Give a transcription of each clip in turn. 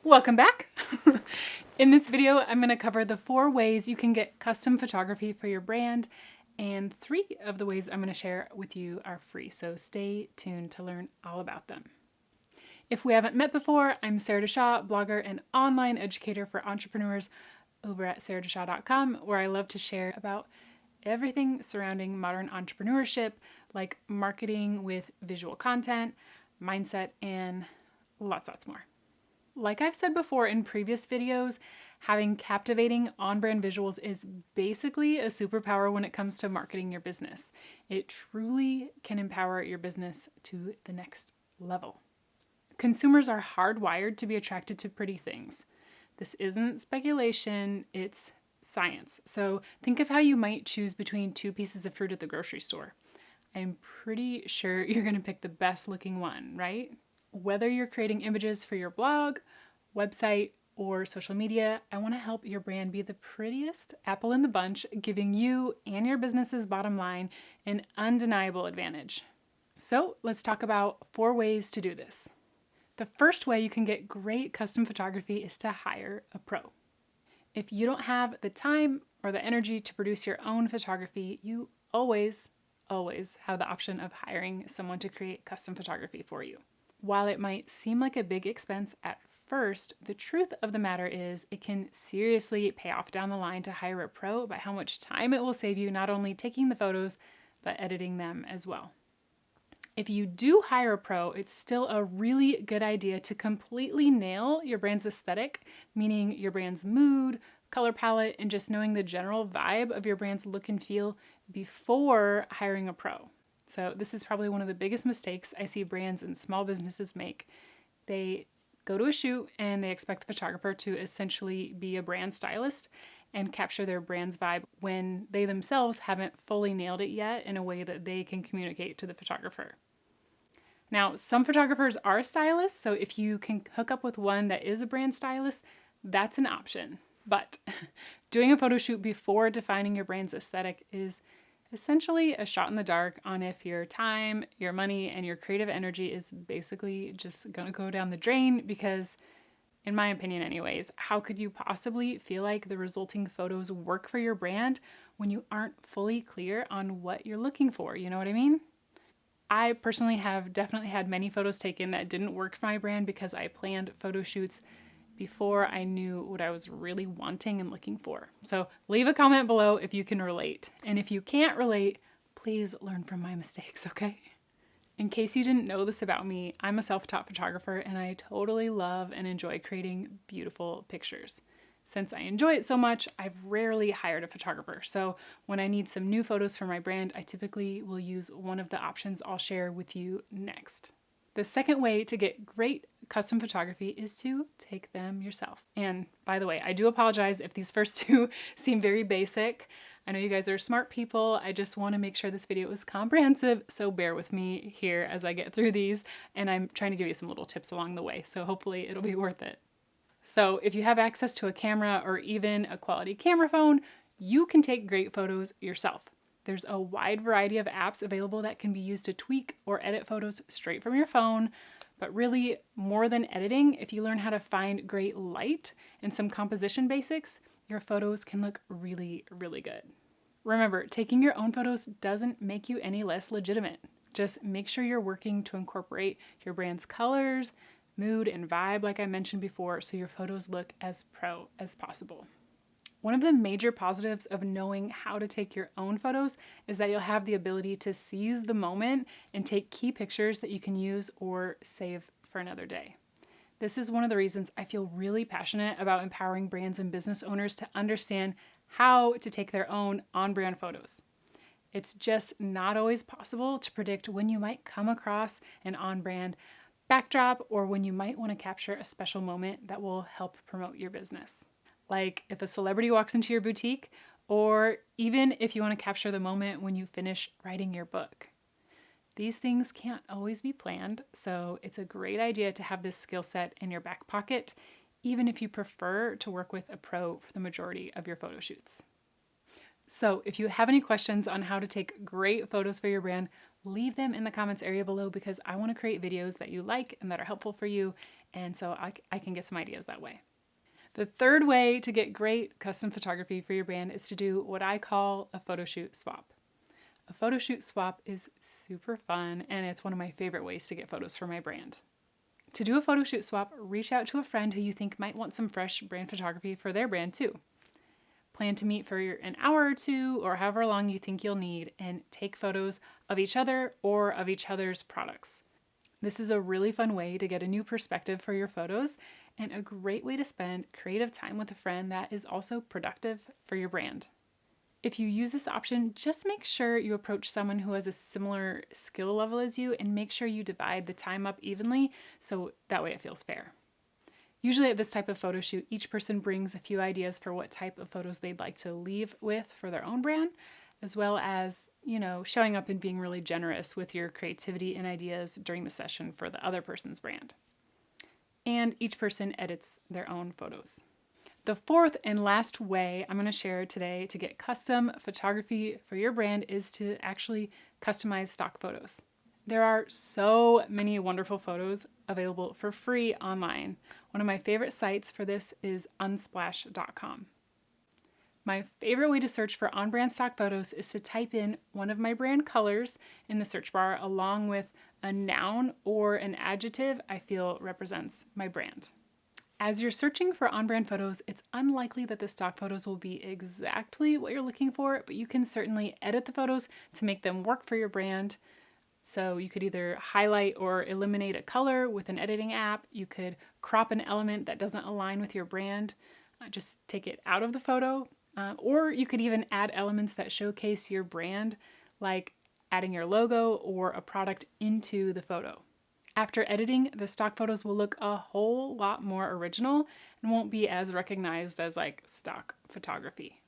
Welcome back. In this video, I'm going to cover the 4 ways you can get custom photography for your brand, and 3 of the ways I'm going to share with you are free, so stay tuned to learn all about them. If we haven't met before, I'm Sarah DeShaw, blogger and online educator for entrepreneurs over at sarahdeshaw.com, where I love to share about everything surrounding modern entrepreneurship, like marketing with visual content, mindset, and lots more. Like I've said before in previous videos, having captivating on-brand visuals is basically a superpower when it comes to marketing your business. It truly can empower your business to the next level. Consumers are hardwired to be attracted to pretty things. This isn't speculation, it's science. So think of how you might choose between 2 pieces of fruit at the grocery store. I'm pretty sure you're going to pick the best looking one, right? Whether you're creating images for your blog, website, or social media, I want to help your brand be the prettiest apple in the bunch, giving you and your business's bottom line an undeniable advantage. So let's talk about 4 ways to do this. The first way you can get great custom photography is to hire a pro. If you don't have the time or the energy to produce your own photography, you always have the option of hiring someone to create custom photography for you. While it might seem like a big expense at first, the truth of the matter is it can seriously pay off down the line to hire a pro by how much time it will save you not only taking the photos, but editing them as well. If you do hire a pro, it's still a really good idea to completely nail your brand's aesthetic, meaning your brand's mood, color palette, and just knowing the general vibe of your brand's look and feel before hiring a pro. So this is probably one of the biggest mistakes I see brands and small businesses make. They go to a shoot and they expect the photographer to essentially be a brand stylist and capture their brand's vibe when they themselves haven't fully nailed it yet in a way that they can communicate to the photographer. Now, some photographers are stylists, so if you can hook up with one that is a brand stylist, that's an option. But doing a photo shoot before defining your brand's aesthetic is essentially a shot in the dark on if your time, your money, and your creative energy is basically just gonna go down the drain because, in my opinion anyways, how could you possibly feel like the resulting photos work for your brand when you aren't fully clear on what you're looking for? You know what I mean? I personally have definitely had many photos taken that didn't work for my brand because I planned photo shoots before I knew what I was really wanting and looking for. So leave a comment below if you can relate. And if you can't relate, please learn from my mistakes, okay? In case you didn't know this about me, I'm a self-taught photographer and I totally love and enjoy creating beautiful pictures. Since I enjoy it so much, I've rarely hired a photographer. So when I need some new photos for my brand, I typically will use one of the options I'll share with you next. The second way to get great custom photography is to take them yourself. And by the way, I do apologize if these first 2 seem very basic. I know you guys are smart people. I just want to make sure this video is comprehensive, so bear with me here as I get through these, and I'm trying to give you some little tips along the way, so hopefully it'll be worth it. So if you have access to a camera or even a quality camera phone, you can take great photos yourself. There's a wide variety of apps available that can be used to tweak or edit photos straight from your phone. But really, more than editing, if you learn how to find great light and some composition basics, your photos can look really good. Remember, taking your own photos doesn't make you any less legitimate. Just make sure you're working to incorporate your brand's colors, mood, and vibe like I mentioned before so your photos look as pro as possible. One of the major positives of knowing how to take your own photos is that you'll have the ability to seize the moment and take key pictures that you can use or save for another day. This is one of the reasons I feel really passionate about empowering brands and business owners to understand how to take their own on-brand photos. It's just not always possible to predict when you might come across an on-brand backdrop or when you might want to capture a special moment that will help promote your business. Like if a celebrity walks into your boutique, or even if you want to capture the moment when you finish writing your book. These things can't always be planned, so it's a great idea to have this skill set in your back pocket, even if you prefer to work with a pro for the majority of your photo shoots. So if you have any questions on how to take great photos for your brand, leave them in the comments area below because I want to create videos that you like and that are helpful for you. And so I can get some ideas that way. The third way to get great custom photography for your brand is to do what I call a photoshoot swap. A photoshoot swap is super fun, and it's one of my favorite ways to get photos for my brand. To do a photoshoot swap, reach out to a friend who you think might want some fresh brand photography for their brand too. Plan to meet for an hour or two, or however long you think you'll need, and take photos of each other or of each other's products. This is a really fun way to get a new perspective for your photos, and a great way to spend creative time with a friend that is also productive for your brand. If you use this option, just make sure you approach someone who has a similar skill level as you, and make sure you divide the time up evenly so that way it feels fair. Usually at this type of photo shoot, each person brings a few ideas for what type of photos they'd like to leave with for their own brand, as well as, showing up and being really generous with your creativity and ideas during the session for the other person's brand. And each person edits their own photos. The fourth and last way I'm going to share today to get custom photography for your brand is to actually customize stock photos. There are so many wonderful photos available for free online. One of my favorite sites for this is unsplash.com. My favorite way to search for on-brand stock photos is to type in one of my brand colors in the search bar along with a noun or an adjective I feel represents my brand. As you're searching for on-brand photos, it's unlikely that the stock photos will be exactly what you're looking for, but you can certainly edit the photos to make them work for your brand. So you could either highlight or eliminate a color with an editing app. You could crop an element that doesn't align with your brand, just take it out of the photo. Or you could even add elements that showcase your brand, like adding your logo or a product into the photo. After editing, the stock photos will look a whole lot more original and won't be as recognized as like stock photography.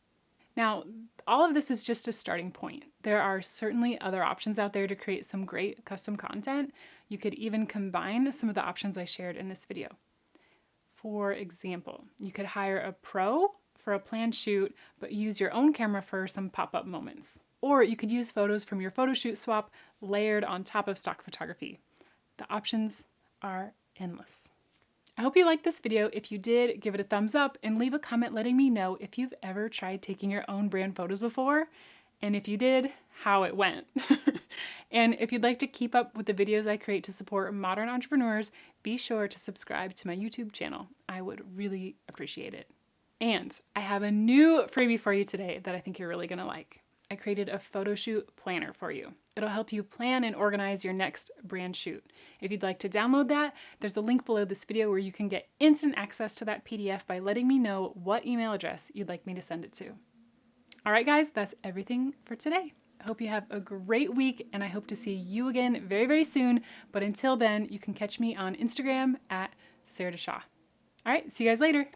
Now, all of this is just a starting point. There are certainly other options out there to create some great custom content. You could even combine some of the options I shared in this video. For example, you could hire a pro for a planned shoot, but use your own camera for some pop-up moments. Or you could use photos from your photoshoot swap layered on top of stock photography. The options are endless. I hope you liked this video. If you did, give it a thumbs up and leave a comment letting me know if you've ever tried taking your own brand photos before, and if you did, how it went. And if you'd like to keep up with the videos I create to support modern entrepreneurs, be sure to subscribe to my YouTube channel. I would really appreciate it. And I have a new freebie for you today that I think you're really gonna like. I created a photoshoot planner for you. It'll help you plan and organize your next brand shoot. If you'd like to download that, there's a link below this video where you can get instant access to that PDF by letting me know what email address you'd like me to send it to. All right, guys, that's everything for today. I hope you have a great week, and I hope to see you again very, very soon. But until then, you can catch me on Instagram at Sarah DeShaw. All right, see you guys later.